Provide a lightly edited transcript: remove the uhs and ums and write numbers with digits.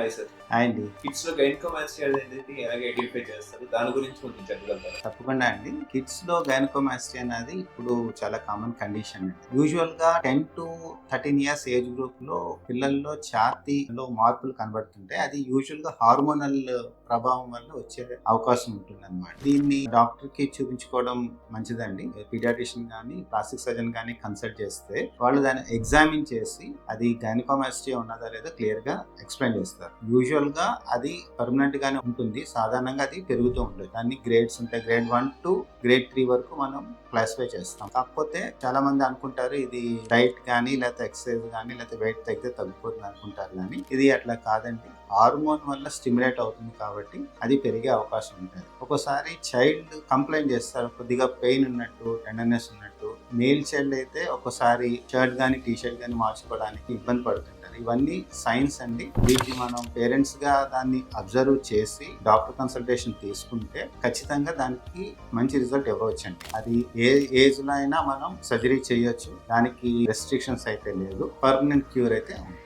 Hi sir. అండి kids లో gynaecomastia అనేది ఎలాగ ఐడెంటిఫై చేస్తారు? దాని గురించి కొంచెం చెప్పగలుగుతారా? తప్పకుండా అండి. కిడ్స్ లో గైనకోమాస్టియా అనేది ఇప్పుడు చాలా కామన్ కండిషన్ అండి. యూజువల్ గా 10 to 13 ఇయర్స్ ఏజ్ గ్రూప్ లో పిల్లల్లో ఛాతీలో మార్పులు కనబడుతుంటాయి. అది యూజువల్ గా హార్మోనల్ ప్రభావం వల్ల వచ్చే అవకాశం ఉంటుంది అనమాట. దీన్ని డాక్టర్ కి చూపించుకోవడం మంచిదండి. పీడియాట్రిషియన్ కానీ ప్లాస్టిక్ సర్జన్ కానీ కన్సల్ట్ చేస్తే వాళ్ళు దాన్ని ఎగ్జామిన్ చేసి అది గైనకోమాస్టియా ఉన్నదా లేదా క్లియర్ గా ఎక్స్ప్లెయిన్ చేస్తారు. యూజువల్ గా అది పర్మనెంట్ గానే ఉంటుంది. సాధారణంగా అది పెరుగుతూ ఉంటుంది. దాన్ని గ్రేడ్స్ ఉంటాయి. గ్రేడ్ 1 to గ్రేడ్ 3 వరకు మనం క్లాసిఫై చేస్తాం. కాకపోతే చాలా మంది అనుకుంటారు ఇది డైట్ కానీ లేకపోతే ఎక్సర్సైజ్ కానీ లేకపోతే వెయిట్ తగ్గితే తగ్గిపోతుంది అనుకుంటారు, కానీ ఇది అట్లా కాదండి. హార్మోన్ వల్ల స్టిమ్యులేట్ అవుతుంది కాబట్టి అది పెరిగే అవకాశం ఉంటుంది. ఒక్కోసారి చైల్డ్ కంప్లైంట్ చేస్తారు కొద్దిగా పెయిన్ ఉన్నట్టు, టెండర్నెస్ ఉన్నట్టు. మేల్ చైల్డ్ అయితే ఒక్కోసారి షర్ట్ కానీ టీ షర్ట్ కానీ మార్చుకోవడానికి ఇబ్బంది పడుతుంటారు. ఇవన్నీ సైన్స్ అండి. వీటిని మనం పేరెంట్స్ గా దాన్ని అబ్జర్వ్ చేసి డాక్టర్ కన్సల్టేషన్ తీసుకుంటే ఖచ్చితంగా దానికి మంచి రిజల్ట్ ఇవ్వవచ్చండి. అది ఏ ఏజ్ లో అయినా మనం సర్జరీ చేయొచ్చు. దానికి రెస్ట్రిక్షన్స్ అయితే లేదు. పర్మనెంట్ క్యూర్ అయితే ఉంది.